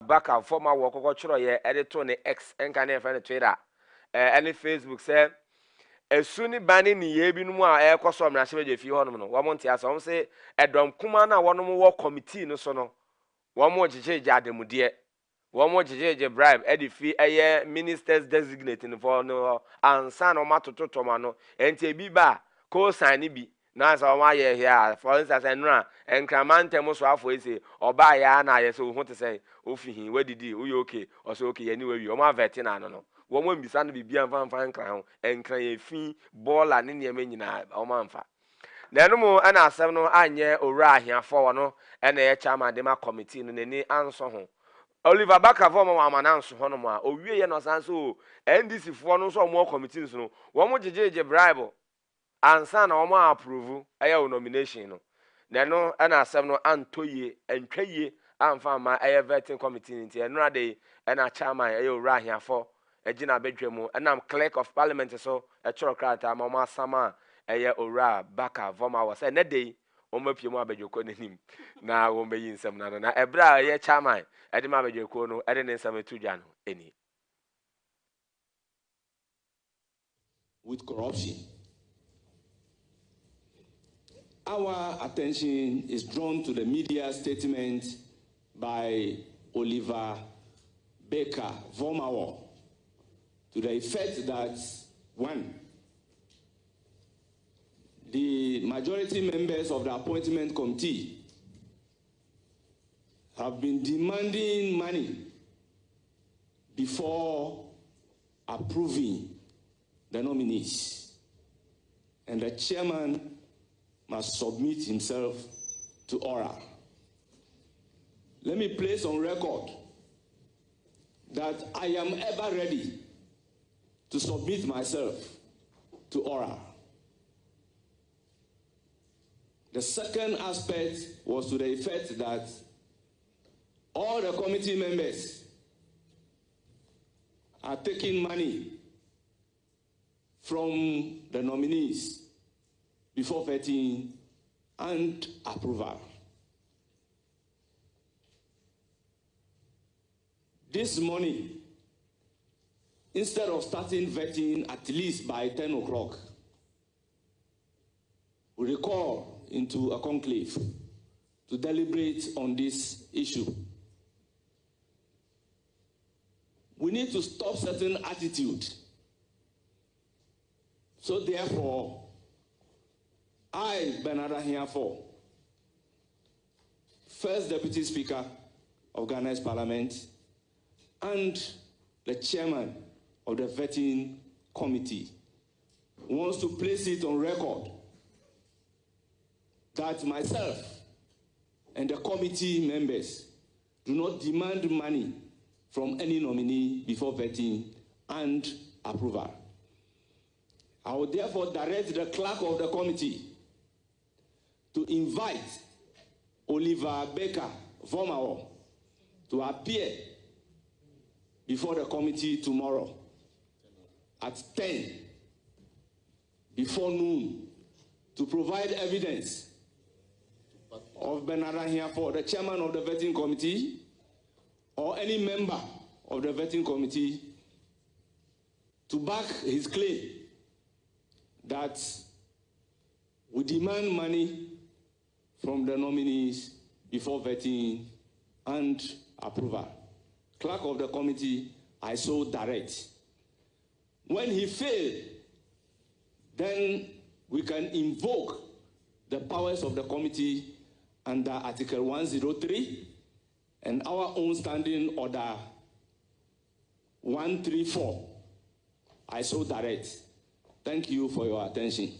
back and former work chro ye editor ne X enka na friend Twitter any Facebook say esuni bani ni ye binom a ekoso mra hye fi honom no wo monte asa wo say edom kuma na wonom wo committee no so no wo mo jejeje ademude wo mo jejeje bribe edifi eye ministers designating for no ansa no matototoma no enti bi ba ko sign bi na sa wo aye here for instance enra enkramantem so afo ese oba ya na aye so hu te say ofihin wadidi uyo okay o so okay ye ni wawi o ma veti na no wo mo mbisa no bibia mfa nkran ho enkran ye fi baller ne ne nyina o ma mfa na eno mo ana asem no anye owura ahiafo wo no ena ye chairman de ma committee no nani anso ho Oliver Baka for mo amana anso ho no mo a owie ye no san so NDC fo no so mo committee no wo mo jejeje bribe ansa na wo mo approve eye nomination no na no ana asem no antoye entwaye amfa ma eye vetting committee nti eno ade ena chairman eye owura ahiafo ejina bedwemu enam clerk of parliament so e choro krata ma ma sama eye owura Baka voma was e nedey o mapie mu abedweko nanim na wo meyi nsem na no na ebra eye chairman ede ma abedweko no ede ne nsem etudwa no eni with corruption. Our attention is drawn to the media statement by Oliver Baker Vomawo to the effect that, one, the majority members of the appointment committee have been demanding money before approving the nominees, and the chairman must submit himself to oral. Let me place on record that I am ever ready to submit myself to oral. The second aspect was to the effect that all the committee members are taking money from the nominees before vetting and approval. This morning, instead of starting vetting at least by 10 o'clock, we recall into a conclave to deliberate on this issue. We need to stop certain attitude. So therefore, I, Bernard Ahiafo, First Deputy Speaker of Ghana's Parliament, and the Chairman of the Vetting Committee, wants to place it on record that myself and the committee members do not demand money from any nominee before vetting and approval. I will therefore direct the clerk of the committee to invite Oliver Baker Vomawo to appear before the committee tomorrow at 10 before noon to provide evidence of Bernard Ahiafo, the chairman of the vetting committee, or any member of the vetting committee, to back his claim that we demand money from the nominees before vetting and approval. Clerk of the committee, I so direct. When he failed, then we can invoke the powers of the committee under Article 103 and our own standing order 134. I so direct. Thank you for your attention.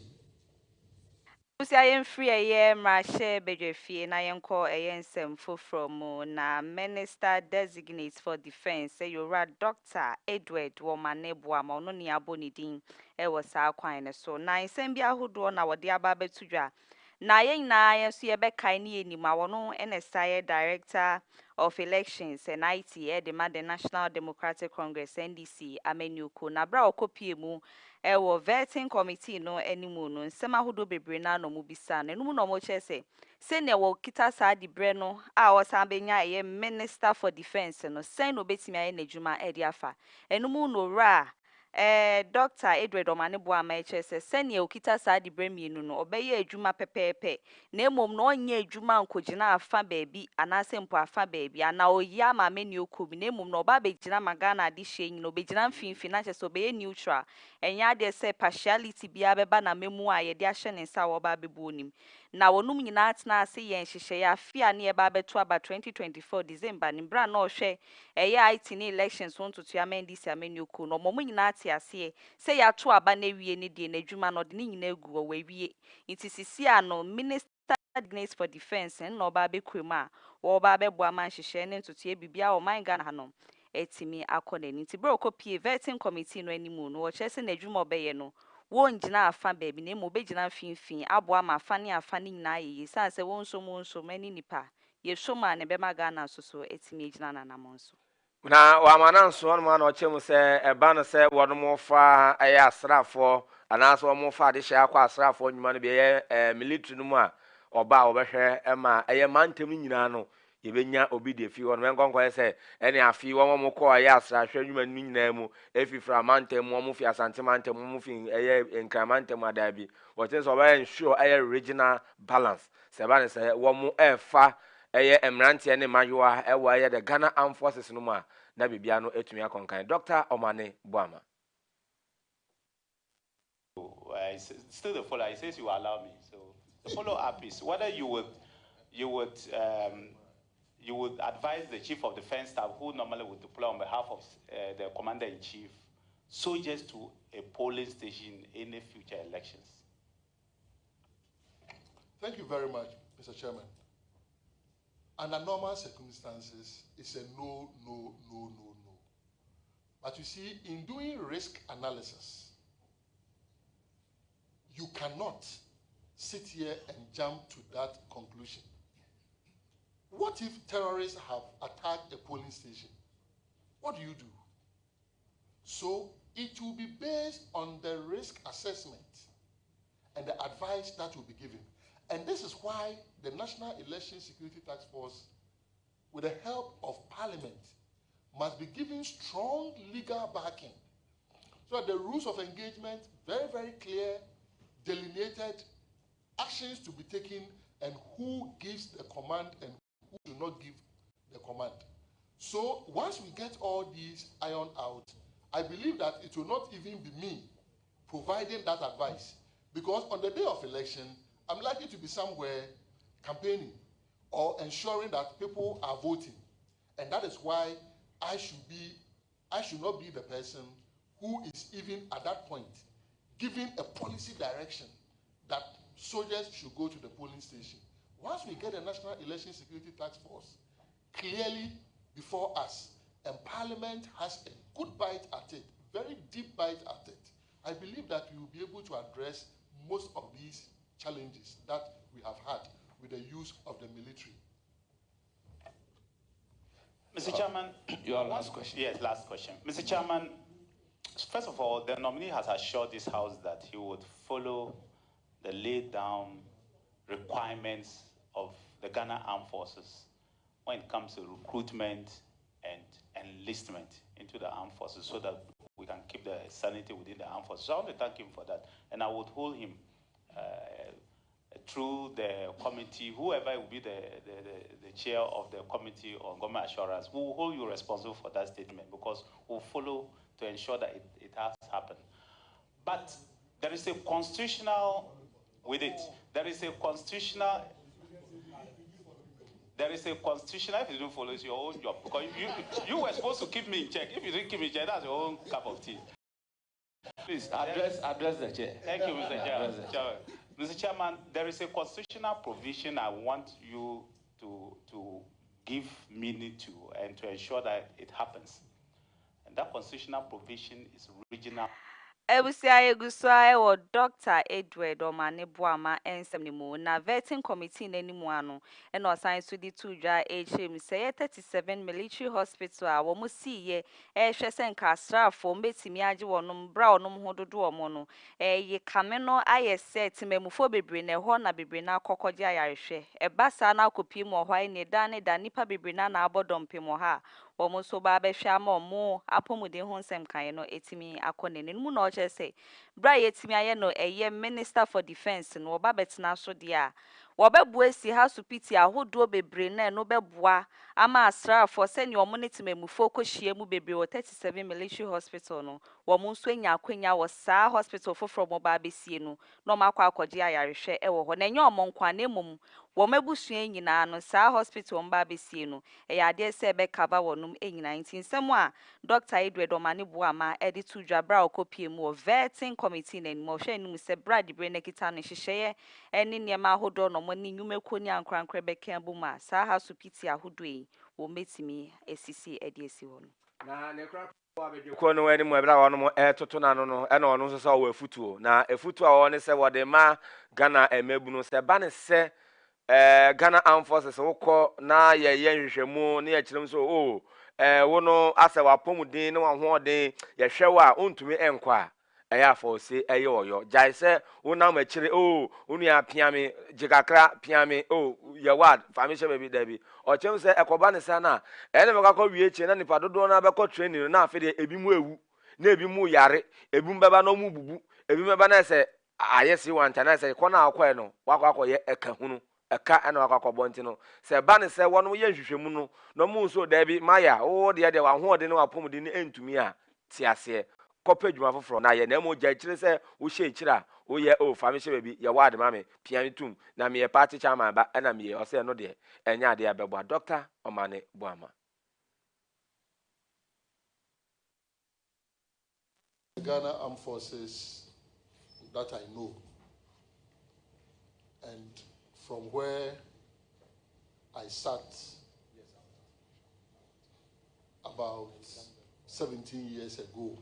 I am free a year, my share bedrefi, and I am called a yen from na Minister Designates for Defense. Say you're a Dr. Edward Woman Nebua, Mononi Abonidin, was our quine. So, nine Sambia who do on our dear Babbe Tuja. Na yen na yes, ye be kaini ni mawono NSI Director of Elections and IT demand the National Democratic Congress NDC amenuko na bra okopie mu ewo vetting committee no animu no nsema hodo bebre na no mu bisa na no mu no mo chese sɛnea wɔkita saa de berɛ no a wɔsan bɛnya ɛyɛ minister for defence no sɛn no obɛtumi ayɛ n'adwuma ɛde afa ɛno mu no wura Dr. Edward Omane Boama eche se sɛnea okita saa de berɛ mienu no ɔbɛyɛ adwuma pɛpɛɛpɛ na mmom na ɔnyɛ adwuma nkɔgyina afa baabi anaasɛ mpo afa baabi ana ɔyɛ ama mani okɔ bi na mmom na ɔba bɛgyina magana ade hyɛ nyina ɔbɛgyina mfimfini na kyɛ sɛ ɔbɛyɛ neutral ɛnyɛ adeɛ sɛ partiality biara bɛba na memu a yɛde ahyɛ ne nsa a wɔba bɛbɔ onim na wɔnom nyinaa tena ase yɛn nhyehyɛeɛ afe a ne yɛba bɛto aba 2024 December ne bra na ɔhwɛ ɛyɛ IT ne elections ho ntotoa mɛndisi amani okɔ no ɔmo nyinaa te aseɛ sɛ yɛato aba na awie ne deɛ n'adwuma no ɔde ne nyinaa gu wɔ wawie nti sisi a no minister Dignity for defense na ɔba bɛkɔ mu a wɔba bɛboa ma nhyehyɛeɛ ne ntotoa bibia ɔman Ghana hanom etimi akɔ n'ani nti bro kɔpie vetting committee no animu no wɔkyerɛ sɛ n'adwuma ɔbɛyɛ no wɔngyina afa baabi na mmom bɛgyina mfimfini aboa ma afa ne nyinaa yɛyɛ san sɛ wɔnsom ani nipa yɛsom a ne bɛma Ghana nso so etimi gyina nanam nso na wamana nso no ma na ɔkyɛ mu sɛ ɛba no sɛ wɔn mo fa ɛyɛ asrafoɔ anaasɛ wɔn mo fa de hyɛ akɔ asrafoɔ nnwuma no bi ɛyɛ military no mu a ɔba a wɔbɛhwɛ ɛma ɛyɛ mantam nyinaa no yɛbɛnya obi de fi wɔn mɛnkɔnkɔ sɛ ɛne afi wɔn mo kɔ ɛyɛ asrahwɛ nnwuma no nyinaa mu efifira mantam mu wɔn fi asante mantam mu wɔn fi ɛyɛ nkramantam adaa bi wɔte sɛ ɔbɛyɛ ensure ɛyɛ regional balance sɛ ɛba ne sɛ wɔn mo ɛɛfa ɛyɛ mmeranteɛ ne mmayewa ɛwɔ ɛyɛ the Ghana Armed Forces no mu a na bibia no etumi akɔnkan Dr. Omane Boama. Still the follow. He says you allow me. So the follow up is whether you would advise the Chief of Defence Staff, who normally would deploy on behalf of the Commander in Chief, soldiers to a polling station in the future elections. Thank you very much, Mr. Chairman. Under normal circumstances, it's a no, no, no, no, no. But you see, in doing risk analysis, you cannot sit here and jump to that conclusion. What if terrorists have attacked a polling station? What do you do? So it will be based on the risk assessment and the advice that will be given. And this is why the National Election Security Task Force, with the help of Parliament, must be given strong legal backing. So that the rules of engagement, very, very clear, delineated, actions to be taken, and who gives the command and who do not give the command. So once we get all these ironed out, I believe that it will not even be me providing that advice. Because on the day of election, I'm likely to be somewhere campaigning or ensuring that people are voting. And that is why I should not be the person who is even at that point giving a policy direction that soldiers should go to the polling station. Once we get a National Election Security Task Force clearly before us, and Parliament has a good bite at it, very deep bite at it, I believe that we will be able to address most of these challenges that we have had with the use of the military. Mr. Chairman, your last question. Yes, last question. Mr. Chairman, first of all, the nominee has assured this House that he would follow the laid down requirements of the Ghana Armed Forces when it comes to recruitment and enlistment into the armed forces so that we can keep the sanity within the armed forces. So I want to thank him for that. And I would hold him through the committee, whoever will be the chair of the committee on government assurance, we will hold you responsible for that statement because we'll follow to ensure that it has happened. But there is a constitutional with it. There is a constitutional, if you don't follow, it's your own job. Because you were supposed to keep me in check. If you didn't keep me in check, that's your own cup of tea. Please, address the chair. Thank you, Mr. Chairman. Mr. Chairman, there is a constitutional provision I want you to give meaning to and to ensure that it happens. And that constitutional provision is regional. Ebusia egusua ewo Dr. Edward Omane Buama ensem na vetting committee n'animu ano e no science to di tudwa HM say 37 military hospital a wo musiye e hwese nka asrafo mbetimi age wonum bra onum hododo omo no ye kame no aye set memufo bebre na ho na bebre na akokogye ayarehwe e basa na akopi mu ho ai ne da nipa bebre na abodompe mo ha womo so ba be hwa ma omo apomuden ho nsem kan no etimi akone ne mu na o che bra yetimi aye no eye minister for defense no oba betina so de a wobebu esi ha supiti ahodo bebre na no beboa ama asrafo se ne omo ne timemufo kohie mu bebre wo 37 military hospital no womo nso enya akwenya wo saa hospital foforo mo ba besie no no makwa akogye ayarehwe e wo ho na enye omo nkwa na emum wo mabusua nyina no saa hospital mo ba besie no e ade se be cover wonum enyina ntinsem a Dr. Edward Omane Buama edi tudwa bra okopie mu vetting committee na mo hwe nim se bra di bre na kita no hyehyeye eni niema ahodo no mo ni nwumeko ni ankrankra beka bu ma saa ha so piti ahodo yi wo metimi esisi edi esi wo no na ne kra ko no wani mo ebra wono mo etoto na no no e na ono nso so wo afutuo na afutuo a woni se wode ma Ghana emebu no se ba ne se Ghana Armed Forces wokọ na ye nhwehwemu na ye kyerem so wo no asa wapomuden na wahoɔden ye hwewa a ontumi enkɔ a ɛyɛ afɔse ɛyɛ ɔyɔ gyae sɛ wonam akyire wonu apiame gigakra piame ye wad famisha baby dabi ɔkyerem sɛ ɛkɔba ne sa na ɛne mekakɔ wie kyire na nipa dodo na bɛkɔ training na afede ebi mu ewu na ebi mu yare ebi mu bɛba na mu bubu ebi mu bɛba na sɛ ayesi wanta na sɛ kɔ na akɔ no wakɔ ye ɛka hunu eka ana akakọbọ ntị no se ba ne se wono ye nhwehwemu no no mu so da bi maya wo de wa ho de no apomudi ne entumi a ti ase kọpa dwuma foforo na ye na mo gya kyire se wo hye kyira wo ye fa me hye ba bi ye wade ma me pian tum na me ye party chairman ba na me ye o se no de enya de abegbo Dr. Omane Buama. The Ghana Armed Forces that I know, and from where I sat about 17 years ago,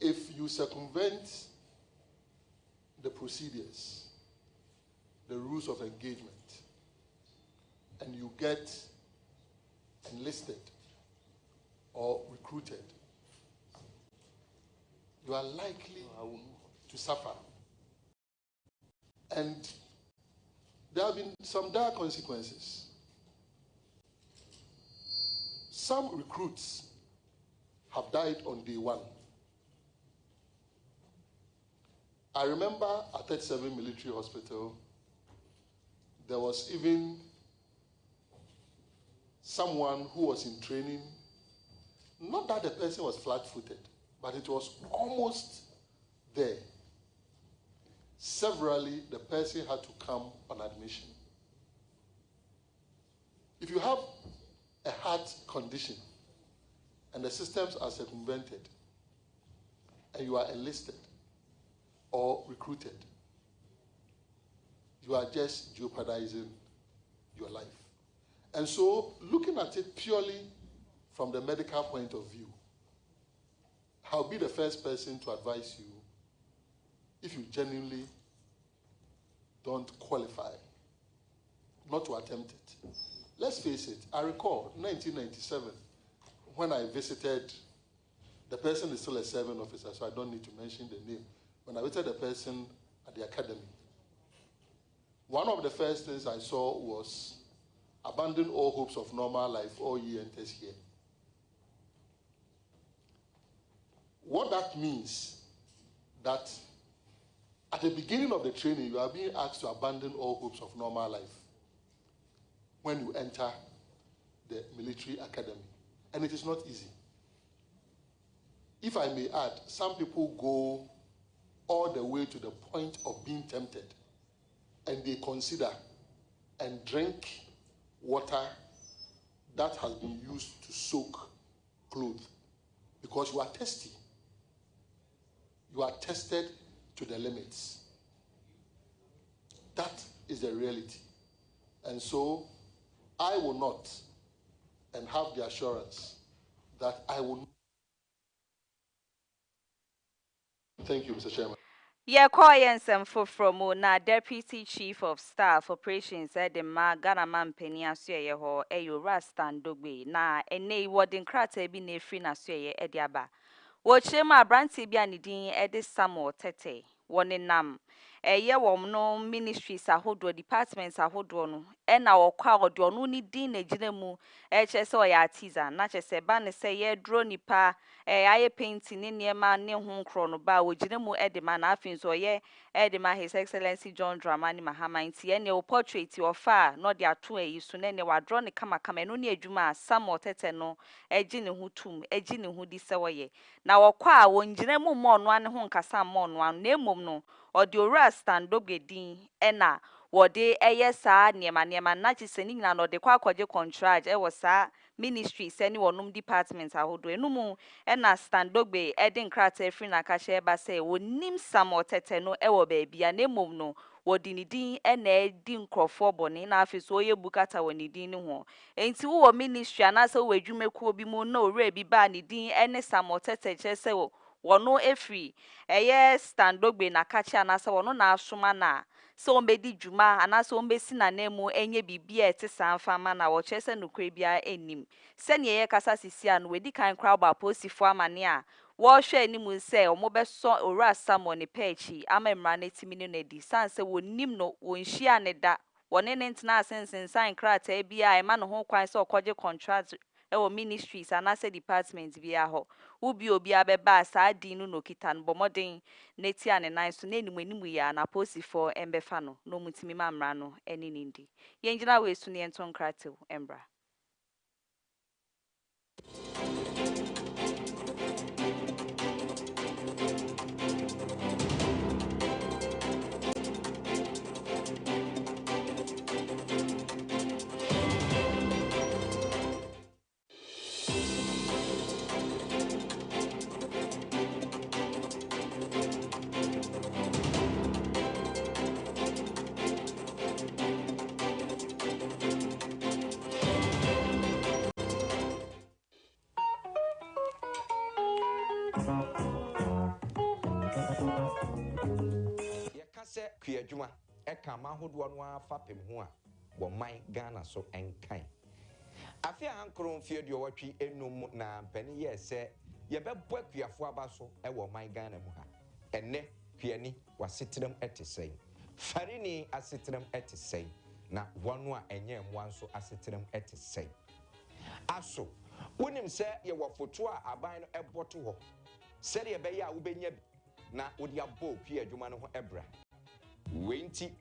if you circumvent the procedures, the rules of engagement, and you get enlisted or recruited, you are likely to suffer. And there have been some dire consequences. Some recruits have died on day one. I remember at 37 Military Hospital, there was even someone who was in training. Not that the person was flat-footed, but it was almost there. Severally, the person had to come on admission. If you have a heart condition and the systems are circumvented and you are enlisted or recruited, you are just jeopardizing your life. And so, looking at it purely from the medical point of view, I'll be the first person to advise you, if you genuinely don't qualify, not to attempt it. Let's face it, I recall 1997, when I visited, the person is still a serving officer, so I don't need to mention the name. When I visited the person at the academy, one of the first things I saw was, abandon all hopes of normal life, all ye enters here. What that means, that at the beginning of the training, you are being asked to abandon all hopes of normal life when you enter the military academy. And it is not easy. If I may add, some people go all the way to the point of being tempted, and they consider and drink water that has been used to soak clothes, because you are thirsty. You are tested to the limits. That is the reality. And so I will not, and have the assurance that I will Thank you, Mr. Chairman. Yeah, ensem from na Deputy Chief of Staff Operations at the Ghana man penny asuye ho Rastan Dogbe na ene wording krata bi na free na asuye ediaba. Wo chema branti bi anidin edi Samuel Tete wonenam eye wom no ministries ahodo departments ahodo no na wokwa odo no ni din na gina mu chese o ya artisan na chese ba ne se ye dro nipa aye painting ne niema ne ho kro no ba wo gina mu edema na afin so ye edema His Excellency John Dramani Mahama nti ne o portrait ofa no de ato ayi so ne wa dro ne kama kama no ne adwuma Samuel Tete no eji ne ho tum eji ne ho di se wo ye na wokwa wongyina mu mo no ane ho nkasa mo no ane emom no odi Rastan Dogbe ena wode eye saa niema na chiseni nyina no de kwa akwaje contract e wo saa ministry seni wonum department ahodo enumu ena Standogbe edi nkrata efri na kashe ba se wonim Samuel Tete no e wo baabia na emom no wodi ni din ena edi nkrofo boni na afiso oye bukata woni din ni ho enti wo ministry anase wo adwumekuo bi mu na ore bi ba ni din ene Samuel Tete chese wo wono efri eye Standogbe na kachi anase wono na asoma na so ombedi juma anase ombesi na nemu enye bibia ete sanfama na wo chese nukwe bia enim sene ye kasa sisia no wedi kan kra ba posifo amane a wo hwe animu se omobeso ora Samuel ne pechi ama mra na timini no edi sanse wonim no wonhia ne da wone ne ntena asensen sign krata bia e ma no ho kwan se okoje contract ewo ministries anase department bia ho ubi obi abeba saa din no kita no bomoden neti ane nan so na animu ya na posifo embefa no no mutimi mamra no eni nindi yenjina we su ne enton krata embra. Yakase kuyadwuma eka mahodo no afapem ho a wo man Ghana so enkan Afia ankron fie de watwi enum na mpani ye se ye bebo akuyafo aba so e wo man Ghana mu ha enne kuyani wasetrem etesei farini asetrem etesei na wonu a enye mwanso asetrem etesei aso wonim se ye wo foto a aban no eboto ho se de be ya wo benya na wodi abo kuyadwuma no ho ebra wenti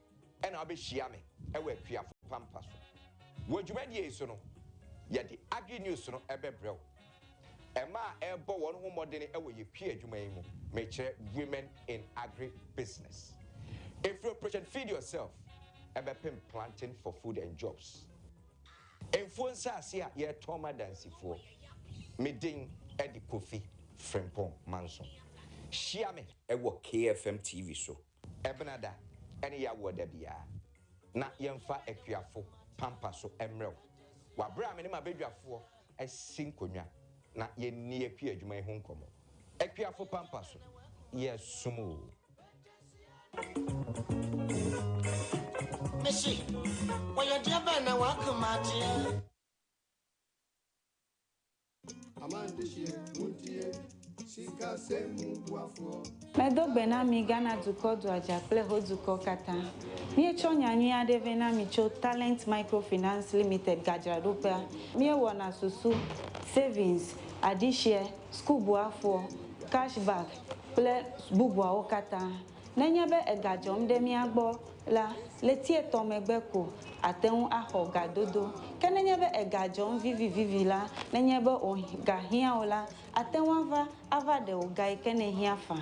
ena obehia me ewe kuyafo pampa so wodwumadie so no ye di agri news no ebebrew ema ebo won ho modene ewe ye pie adwuma yi mu me kire women in agri business. If you project feed yourself ebepem planting for food and jobs enfo nsase a ye toma dansifo medin edi kofi frempon manso shia me ewo KFM TV so ebenada ene ya woda bia na yemfa akuafo pampa so emrew wabra me ne mabedwafo esinkonwa na yenni akua adwuma ho nkomo akuafo pampa so yesumo Messi, when you're dear Ben, I welcome out here. Medogbe na mi Ghana duko du ajakple ho duko kata. Mi chonya nyi adeve na mi cho Talent Microfinance Limited gajarupa. Mi wona susu savings, adishare, school buafo, cashback, ple bubwa okata. Nenyebe egajom de mi agbo la letie tomegbeko ateun aho gadodo. Kenenyebe egajom vivi la nenyebe o gahia ola atenwa ava de ogai kene hia fa.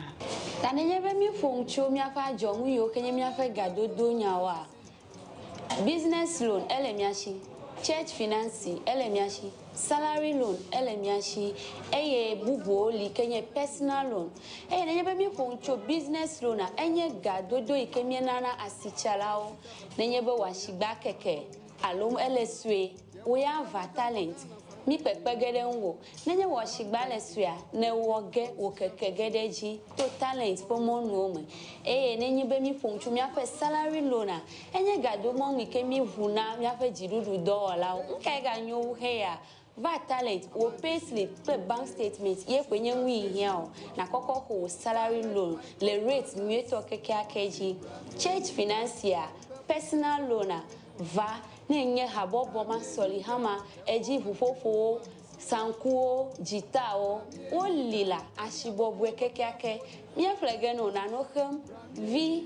Tanenyebe mi foncho mi afa jomu yo kenye mi afa gadodo nyawa. Business loan elemiashi, church financing elemiashi, salary loan elemiashi, eye bubu li kenye personal loan. Nenyebe mi foncho business loan enye gadodo ikemie nana asichalao. Nenyebe washiba keke alum eleswe we have a talent. Mi pepe gede nwo nenye wo shigba le suya ne wo ge wo keke gede ji to talent po mo nu ome nenye be mi ponchu mi afa salary loan enye gado mo mi ke mi vuna mi afa jidudu $, nke ga nyu he ya va talent wo pay slip pe bank statement ye kwenye wi here o na koko ho salary loan le rate mi to keke akeji church financier personal loan va nenye habobo masoli hama eji fufofo sankuo jitao olila ashibobwe kekeake mie flegeno na nohem v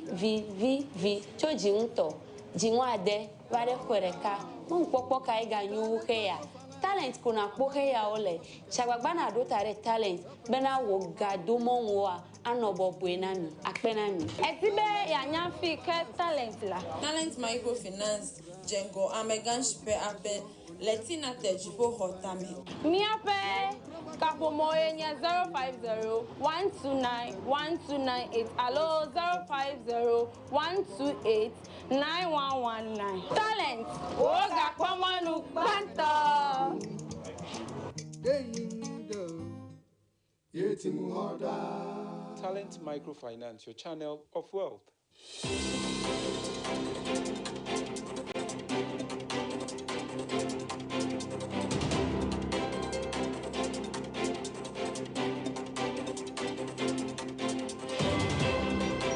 choji nto jinwade vare kwereka mpopo kai ganyu heya talent kuna kpohe ya ole chagbagba na do tare talent bena wo gado monwa anobobo enami akpenami etibe ya nyafi ke talent la talent microfinance jengo amegan shipe ape letina tejibo hotame miape kapomo enya 050-129-1298 alo 050-128-9119 talent oga kwamanu banto Talent Microfinance, your channel of wealth.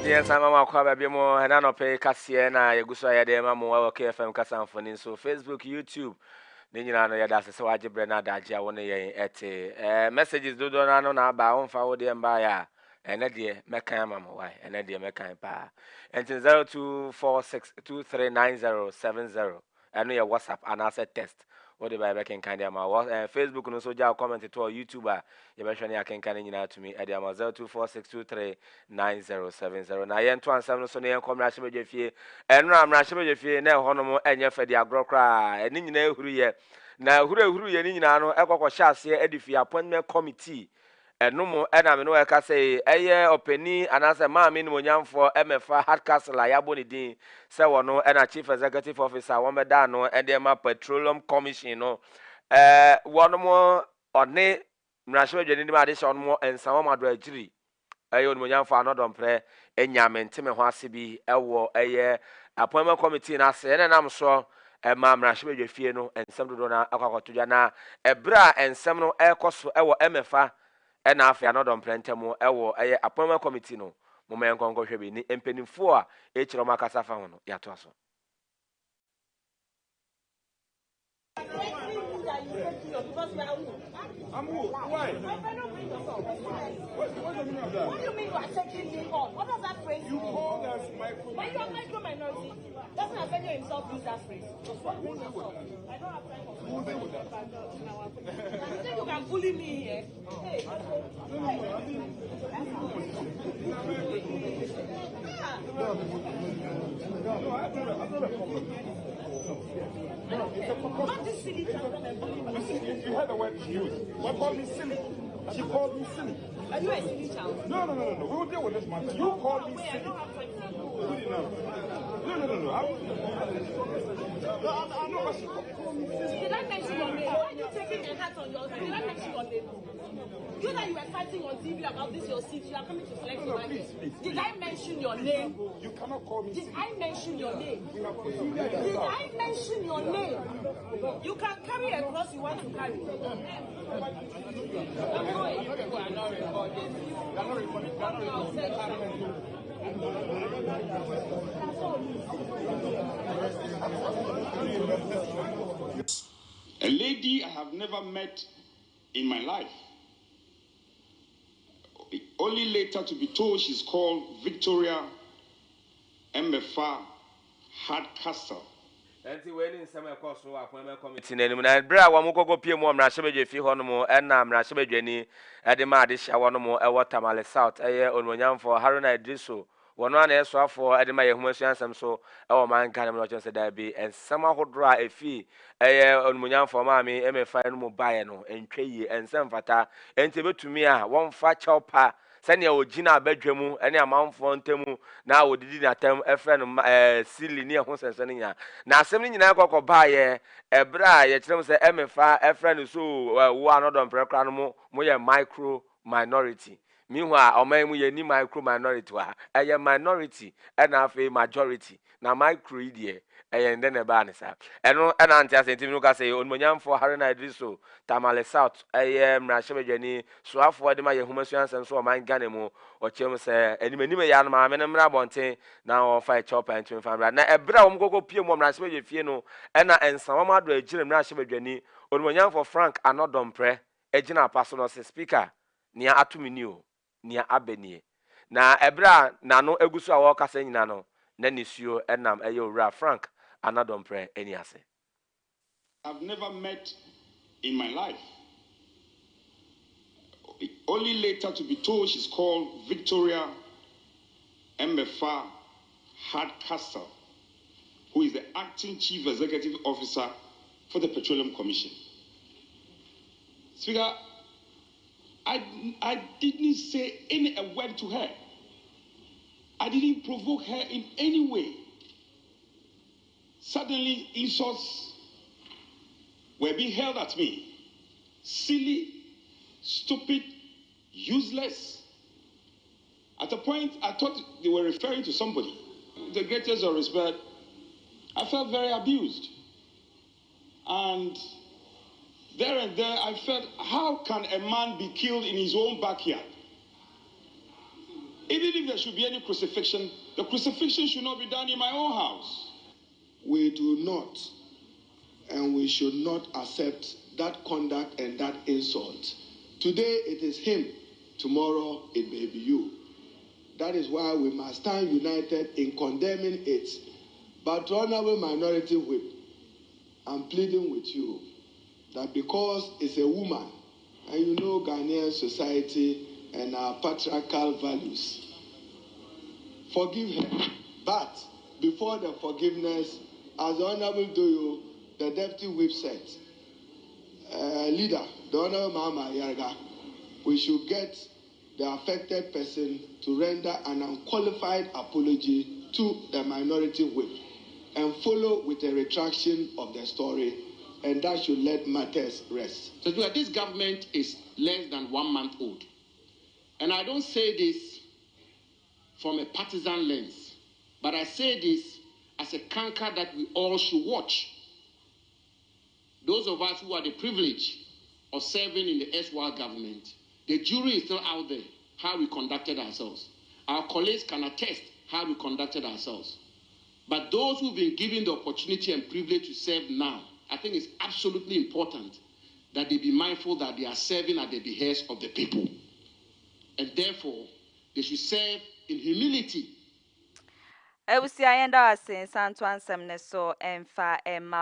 Yes, I'm a baby more and I don't pay Cassiana, Yagusa Yadema, more KFM Casanfoni, so Facebook, YouTube. Nina no yada se waje brena daje wona yen ete messages do no na ba on fa wo de mba ya ene de mekan ma mo wai ene de mekan pa enti 0246239070 eno ya WhatsApp and as a text what the by can kind am Facebook no so ja comment to YouTuber ye be hwene aken kan nyina to me e de am 0246239070 na yen to ansam no so ne yen komra hye fie eno amra hye fie na ho no mo enye fadi agrokra eni nyina ehuru ye na ehuru ye ni nyina no ekokọ hye ase edifi appointment committee enomo ena me no e ka say eye openi anase maami ni monyamfo emefa hard castle ayabo ni din se wono ena chief executive officer wo meda no ende ma petroleum commission no wono mo one mrahwe dwani ni ma de sha wono mo ensa wo mado agiri eye wono monyamfo anodom pre enyamente me ho ase bi ewo eye appointment committee na se ena nam so ma mrahwe dwafie no ensem dodo na akwakoto na ebra ensem no ekoso ewo emefa ena Afia no don plentemo ewo eye appointment committee no mo men konko hwe bi ni empenifo a e kiro makasa fa ho no ya to aso I'm who? Why? What do you mean of that? What do you mean you are taking me on? What does that phrase mean? You call us micro. When you are micro minority, doesn't Afenyo himself use that phrase? I don't have time for you think you can bully me here? Hey. Not this silly you heard the word she used. What called me silly? She called me silly. Are you a silly child? No. We will deal with this matter. You called me silly. I don't have time to know. Good enough. No. I know what she called me. Did I mention your name? Why are you taking a hat on your head? Did I mention your name? You that you were fighting on TV about this, your seat, you are coming to flex your please. Did I mention your name? You cannot call me. Did I mention your name? Did I mention your name? You can carry a cross you want to carry. I'm going. You are not recording. You are not recording. A lady I have never met in my life. Only later to be told she's called Victoria Mbefa Hardcastle. Enti weni nsema ekoso appointment committee na nim na bra wa mukoko pie mu mrahye fi ho no mo na mrahye badwani ede ma ade hya wo no mo ewo Tamale South eye onwonyamfo Haruna Idriso wono na eso afo ede ma yehu asuansem so ewo man kan no chonse da bi ensema hodro a efi eye onwonyamfo maami emefa no mo bae no entwe yi ensem fata enti betumi a wonfa chawpa sɛnea ogina abadwemu ene amanfo ntemu na wodidi na tem efre no sili ne ho sensene nya na asem ni nyina kokoba ye ebra ye kyerem se emefa efre no so wo anodom prekra no mo ye micro minority meanwhile oman mu ye ni micro minority wa eye minority na afa majority na micro idie eye nde ne ba ne sa eno na antia sentim no ka say onmonyamfo hare na idriso tamale south eye mrahye soafo de ma ye humasuansem so oman gane mu ochem se animanim ya no ma me ne mra bonten na o fa chop and twin family na ebra wo mkoko pie mu mrahye fie no ena ensawam ado agire mrahye onmonyamfo Frank Anodompre egina apaso no se speaker nia atumini o nia abenie na ebra na no egusu a wo kasa nyina no na nisuo enam eye owura Frank Anodompre eni ase. I've never met in my life. Only later to be told she's called Victoria Mbefa Hardcastle, who is the acting chief executive officer for the Petroleum Commission. Speaker, I didn't say a word to her. I didn't provoke her in any way. Suddenly, insults were being held at me. Silly, stupid, useless. At a point, I thought they were referring to somebody. With the greatest of respect, I felt very abused. And there and there, I felt, how can a man be killed in his own backyard? Even if there should be any crucifixion, the crucifixion should not be done in my own house. We do not, and we should not accept that conduct and that insult. Today it is him, tomorrow it may be you. That is why we must stand united in condemning it. But Honorable Minority Whip, I'm pleading with you that because it's a woman, and you know Ghanaian society and our patriarchal values, forgive her. But before the forgiveness, as the Honorable Doyo, the Deputy Whip said, leader, the Honorable Mama Yarga, we should get the affected person to render an unqualified apology to the Minority Whip and follow with a retraction of the story, and that should let matters rest. So this government is less than 1 month old. And I don't say this from a partisan lens, but I say this as a canker that we all should watch. Those of us who are the privilege of serving in the SY government, the jury is still out there, how we conducted ourselves. Our colleagues can attest how we conducted ourselves. But those who've been given the opportunity and privilege to serve now, I think it's absolutely important that they be mindful that they are serving at the behest of the people. And therefore, they should serve in humility. Ayenda asin santo ansem ne so emfa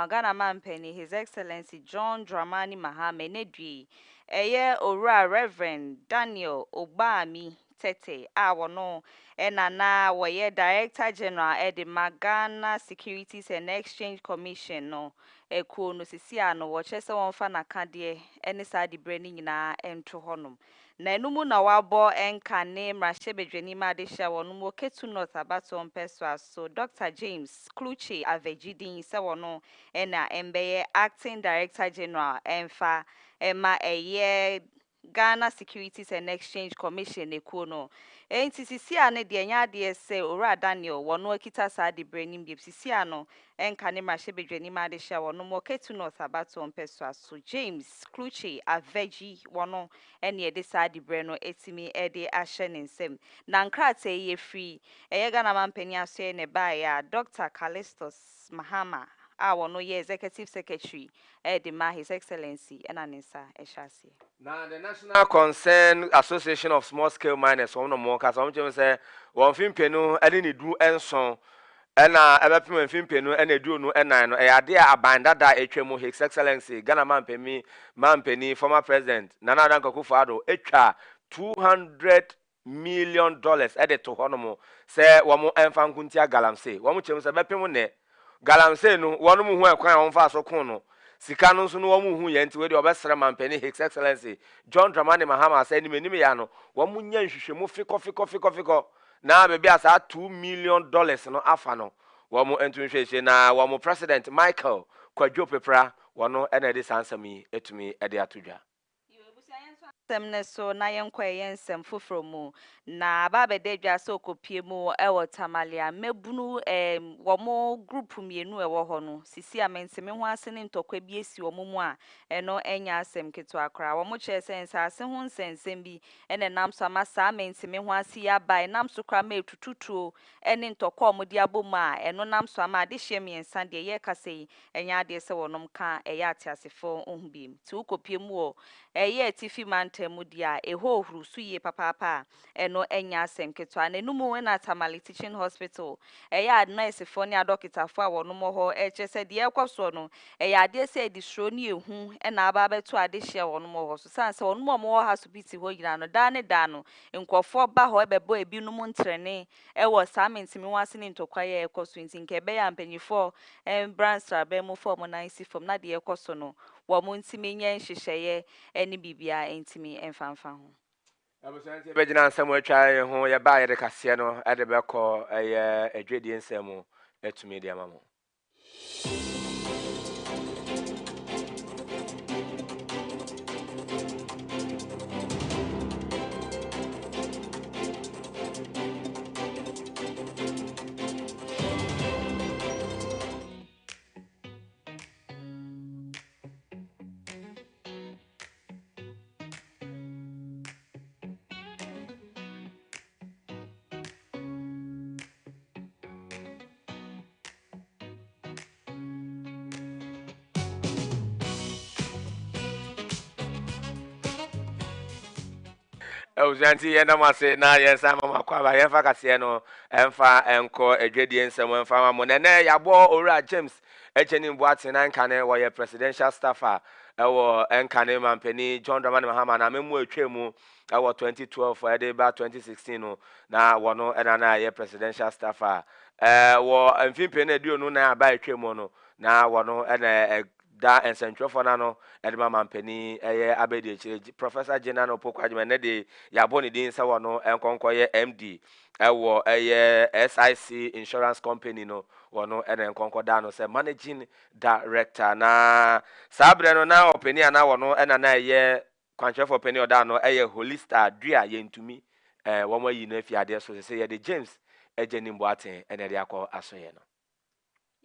Ghana Mampeni His Excellency John Dramani Mahama Nedwi eye owura Reverend Daniel Ogbami Tete wono na woye Director General the Ghana Securities and Exchange Commission no ekuo no sisi ano wo chese wonfa na kade ene sa di brani nyina ento honom na enumu na wabo enkane mrahye bedwani ma de hya wono wo ketu north abaton peswa so Dr. James Kluchi Avegidin se wono ena embeye Acting Director General emfa ema eye Ghana Securities and Exchange Commission ekuo no sisi ane de nya de se owura Daniel wono akita sa de branim de sisi ano enkane mrahye bedwani ma de hya wono wo ketu north abaton peswa so James Kluchi Avegi wono ene de sa di breno etimi ede ahye nsem na nkrate ye free eye Ghana Mampeni aso ne ba ya Dr. Callistus Mahama wono ye Executive Secretary ede ma His Excellency enanisa ehase na the National Concern Association of Small Scale Miners wono mo ka so mchem se won fimpenu ene ne du enson ena ebepem mfimpenu ena eduonu enan no eyade abandada etwemu His Excellency Ghana Mampeni former president Nana Addo Akufo-Addo etwa $200 million ede to honomo se womo emfa nkuntia galamse womo chem se bepem ne galamse no wono mu hu ekwan won fa so kon no sika no nso no wɔn hu yɛn nti we de ɔbɛsrɛ mampani His Excellency John Dramani Mahama sɛ ni menim ya no wɔn nya nhwehwɛmu fikɔ na baabi a saa $2 million no afa no wɔn ntunhwehwɛ na wɔn president Michael Kwadwo Pepra wɔn ɛna de sansam yi etumi ɛde atodwa Semne so na yenkɔ yensem foforo mu na baba de dwa so kopie mu ewo tamalia mebunu womo group mienu ewo ho no sisi amenseme ho ase ne ntokwa bi esi womo mu a eno enya asem keto akra womo kye sense ase ho nsensem bi ene nam so amasa amenseme ho ase ya bai nam so kra ma etututuo ene ntokwa omo di abom a eno nam so ama de hye miensa de ye kasei enya de se wonom ka eya atiasefo ohubiem ti ukopie mu o eye tifi mantemu dia eho huru suye papa eno enya asem keto na enumu na Tamale Teaching Hospital eya nurse fo ne adokita fo a wonom ho eche se de ekoso no eya ade se edisro ne ehu na aba beto ade hye wonom ho so sanse wonom mo ha so biti ho yina no da no nkofo ba ho ebebo ebinum ntrene ewo samenti mi wase ne ntokwa ye ekoso ntinke be ya mpanyifo branstra be mu fo mo nan si fom na de ekoso no wo mo ntimi nye nhyehyeye eni bibia entimi emfanfa ho abusanti bejina nsɛm atwa ye ho ye ba ye de kase no ade bɛkɔ ɛyɛ adwedie nsɛm etumi de amamo Ozanti yenda mase na yensa mama kwa ba yenfa kase no emfa enko adwedie nsem emfa mamo nene yabo owura James echeni mbuate na nkane wo ye presidential staffer ewo enkane mampani John Dramani Mahama na memu atwemu ewo 2012 ede ba 2016 no na wono ena na ye presidential staffer wo mfimpe na eduonu na aba atwemu no na wono ena da ensentwefo na no edema mampani eye abedi echire Professor Jenna no pokwadwema ne de yabo ne din se wono enkonkoye MD ewo eye SIC Insurance Company no wono ene enkonkoda no se managing director na sabre no na opini na wono ena na eye kwanchefo opini oda no eye holista adua yentumi womo yi na fiade so se ye de James ejenimbo aten ene de akọ asoye no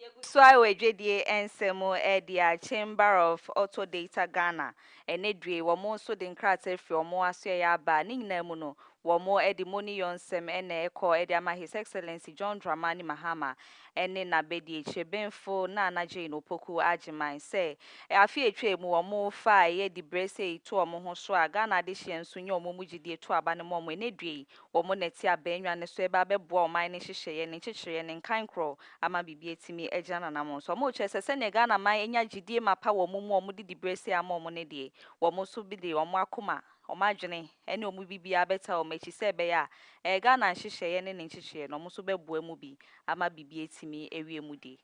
Yegusuai wedwedie ensemo edia Chamber of Auto Data Ghana enedwe womo so de nkrate fri omo aso ya ba ni nyina mu no womo edi moni yonsem ene eko edi ama His Excellency John Dramani Mahama ene na bedi chebenfo na anaje no poku ajiman se afi etwe mu womo fa ye di brese itu omo ho so aga na de hye nso nye omo mugidie to aba ne momo enedwe womo neti abenwa ne so eba bebo oman ne hyehyeye ne kyekere ne nkankro ama bibi etimi ejana na mo so mo chese se ne Ghana man enya gidie mapa wo mumu omo di brese ama omo ne de womo so bi de omo akoma omo adwene ene omo bibia beta omo echi se be ya Ghana hyehyeye ne nkyekye no omo so beboa mu bi ama bibi etimi ewie mu de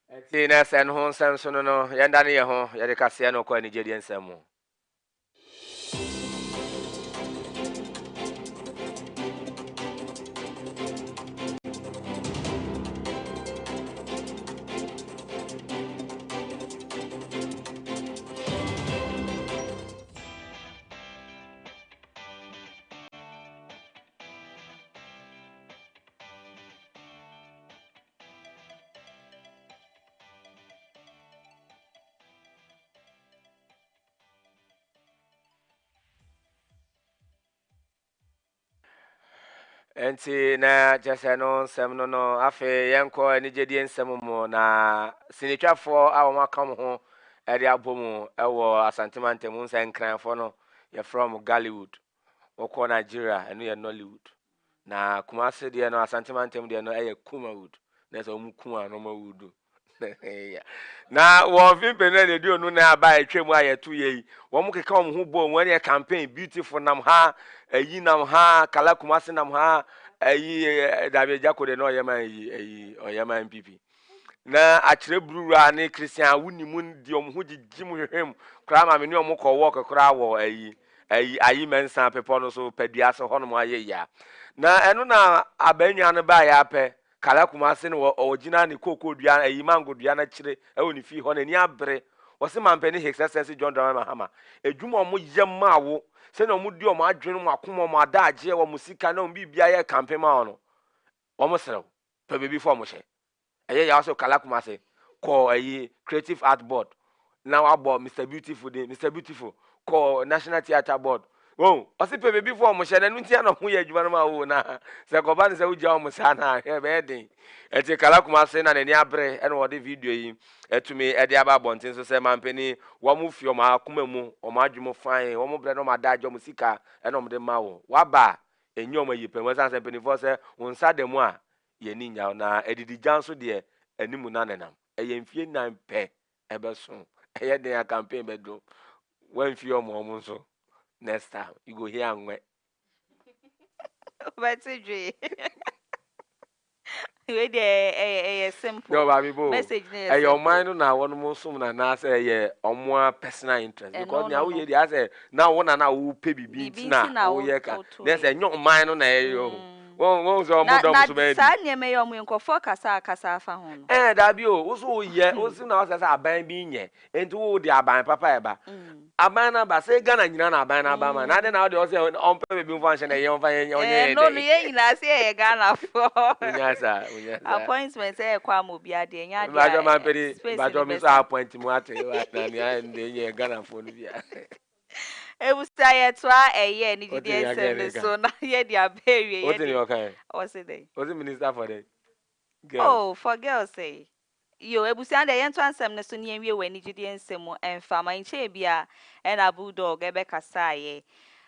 enti na sen ho nsɛm so no yenda ne ye ho ye de kase no kwa Nigeria nsɛm mu enti na jese no nsɛm no afe yenko anigedie nsɛm mu na sinitwafo a wo makam ho ede abomu ewo asantemantam nsa nkranfo no ye from Gollywood woko Nigeria eno ye Nollywood na Kumasi de no asantemantam de no eye Kumawood na so mu kuma no mawudu na wo vimpe na de onu na aba etwemu ayetu ye wo mu keka wo ho bo wo ne campaign beautiful nam ha ayi nam ha kala Kumasi nam ha ayi David Jakode no yeman yi oyeman MPP na akyerɛ brura ne Christian wuni mun di ɔmo ho gyigim hwehwem kra ma me ne ɔmo kɔ walk kra wɔ ayi mensa pepo no so padua se hɔ no ayɛ ya na ɛno na abanwa no ba ya pɛ kala kuma se no ɔgyina ne kokodua ayi mango dua na kyerɛ ɛwɔ ne fi hɔ na ni abre wɔse mampɛ ne His Excellency John Dramani Mahama edwuma ɔmo yɛma wo se na ɔmo di ɔmo adwene ɔmo akoma ɔmo adagye ɔmo sika na ɔmo bibia yɛ campaign ma ɔno ɔmo serew pɛ bebi fo ɔmo hyɛ ɛyɛ ya so kala kuma se kɔ ayi creative art board na wabɔ Mr Beautiful kɔ National Theatre Board oh ɔse pɛ bebi fo ɔmo hyɛ na no ntia na ɔmo yɛ adwuma no ma wo na sɛ kɔba ne sɛ wogya ɔmo sa na ɛbɛyɛ den ɛti kala kuma se na n'ani abre ɛna wɔde video yi ɛtumi ɛde aba abɔnten so sɛ mampani wɔn fi ɔmo akoma mu ɔmo adwuma fine wɔn brɛ na ɔmo adagye ɔmo sika ɛna ɔmo de ma wo waba enyi ɔmo yi pɛ mo san sɛ mpanimfoɔ sɛ wɔn nsa dɛm a yɛ ni nya na edidi gya nso deɛ animu na nenam ɛyɛ mfie nan pɛ ɛbɛso ɛyɛ den a campaign bɛdo wɔn mfie ɔmo nso next time you go hear angwe but dwe we dey simple no ba mi bo message na your mind na won mo sum na say ye omo personal interest because na wo ye dey say na wo na wo pe bibi na wo ye ka then say your mind na ye yo won so mo dom so be sa ne me yo mo nkofo kasa afa ho no da bi o wo so ye wo si na wo say aban bi nye enti wo di aban papa e ba aban na ba say Ghana nyina na aban na ba ma na de na wo dey say on pe bibi mfa nhye na ye mfa ye onye no no ye nyina say ye Ghana fo unyasa appointment say kwa mo bia de nya de ba jo man pedi ba jo mi so appoint mu ate na ni de ye Ghana fo no bia ebusa ye to eye ni jide ensem so na ye dia bewe ye what in your kind o say dey was the minister for the girls oh for girls say yo ebusa de ye to ansem ne so ne wie we ni jide ensem emfa man che bia e na bulldog ebe kasa ye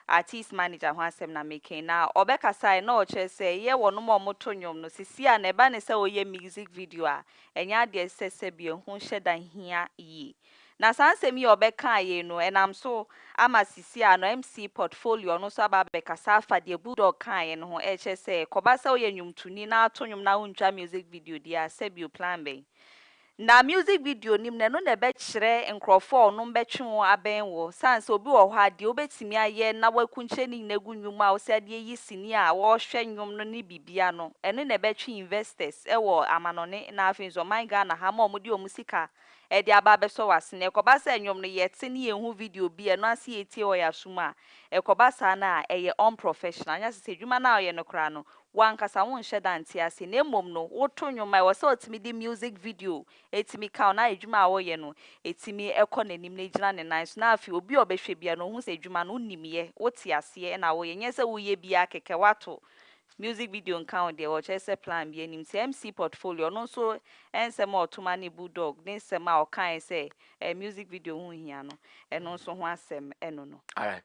artist manager ho asem na making na obekasa na o che say ye wono mo motonyom no sisi a na eba ne say oye music video a enya de sese bi ho hyeda hia yi na sansem ye obeka ye no enam so ama sisi a no MC portfolio no so aba bekasa afa de bulldog kan ye no ho e che say koba say oye nwumtuni na atonyom na untwa music video dia sebio plan be na music video nim na no na be kire nkrofo no mbetwe wo aben wo sanse obi wo hɔ ade obetimi aye na wakunche ni negu nwum a wo se ade yi sini a wo hwɛ nwum no ne bibia no ene na betwe investors wo amanone na afinzo man Ghana ha ma omudi omusika e de aba beso wasene ekoba se nwum no yete ne yehu video bi e no ase etie wo yasuma ekoba sa na eye unprofessional nya se dwuma na oye no kra no wankasa won hye dante ase na emom no woto nwoma e wo se otimi di music video etimi ka na edwuma a wo ye no etimi ekọ nanim na gina ne nan so na afi obi obehwe bia no hu se edwuma no nimye wote ase na wo ye nye se wo ye bia keke wato music video nkan de wo chese plan bi anim se MC portfolio no so ensem otoma ne bulldog ne nsem a okan se music video hu hia no eno so ho asem eno no alright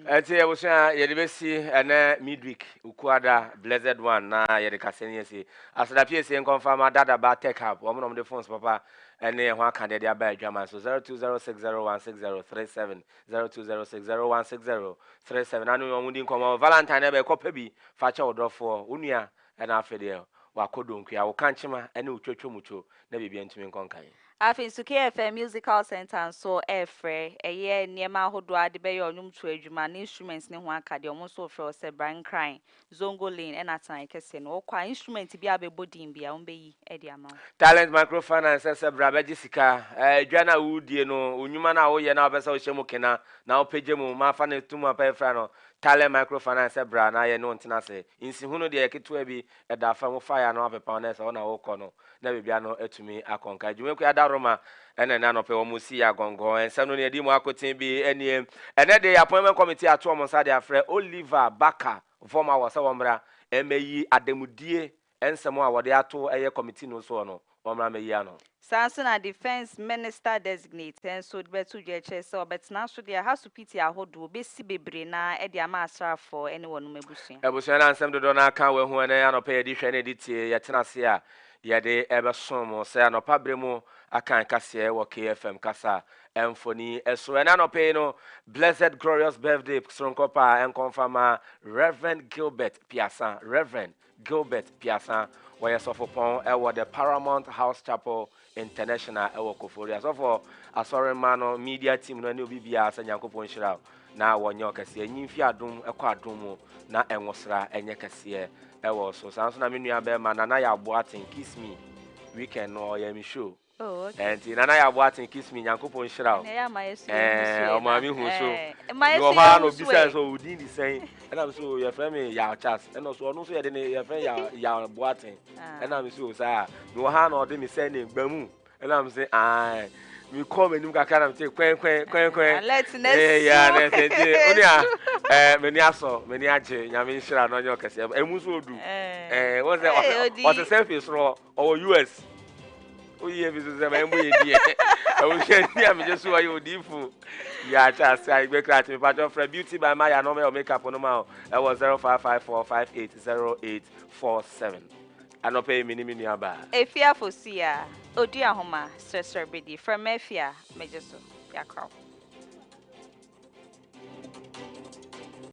enti e wo so ye de besi ene midweek ukuada blessed one na ye de kaseni ese asada pie se confirm dada ba tech hub wo mo de phones papa ene ho aka de aba adwaman so 0206016037 0206016037 anu wo ndi nkomo Valentine e be kopa bi fa cha odofo onua ena afede wakodonku ya wo kanchema ene utwotwomucho na bibia ntumi nkonkan afin su KFM musical center so efre eye niema hodo ade be ye onum to adwuma na instruments ne ho aka de omo so fro se brand crying zongo lane ena tan kese no kwa instrument bi abebodin bia on beyi e de ama talent microfinance se bra beji sika adwana wudie no onwuma na wo ye na obesa wo hyemu kena na opege mu ma fa na tumu apa efra no talent microfinance bra na ye no ntina se insihunu de eketua bi eda fa mo fire na apepa na se ona wo kɔ no na bibia no etumi akonka dwumeku ya daroma ene na no pe wo musi ya gongo ense no ne edi mu akotin bi ene de appointment committee ato mo sa de afre Oliver Baka former was womra emeyi ademudie ensemo a wode ato eye committee no so no womra meyi ano Sansona defense minister designate enso betu jeche so betna so de ha supiti ahodo besi bebre na e de ama asrafo ene wonu ebusia na nsem dodo na aka we hu ene ya no pe ye di hwe ne di tie ye tena se a ye de ebesom se no pabre mu akan kase wo KFM kasa emfoni eso ene no pe no blessed glorious birthday Sronkopa en confirma Reverend Gilbert Piasan where Sofopon ewa the Paramount House Chapel International ewa Koforia. So for Asore Mano media team no ni obi bia sa Nyankopon hyira na wonyo kase nyimfi adom ekwa adom na enwosra enye kase ewa so sanso na menua be ma na ya boaten kiss me weekend no ya mi show. Oh, okay. And Nana ya boaten kiss me Nyankopon hyira. O ma mi hu so. No ha no bisa so udin di sen. And I'm so your friend me ya chas. And also no so ya de your friend ya boaten. And I'm so say no ha no de me send name gbamu. And I'm say ah we come and you can say kwen. Let's next. Yeah, let's say onia meni aso meni age nyame hyira no nyo kase. Emu so du. What's the same face ro or US. Oh yeah, this is a member idea. I will share here. Me just why you Odiyifo Yaw. I be create me part of beauty by Maya no me makeup on my. I was 0554580847. I no pay mini aba. Afia Fosuah Oduahoma Sresrebidi from Afia. Me just yakra.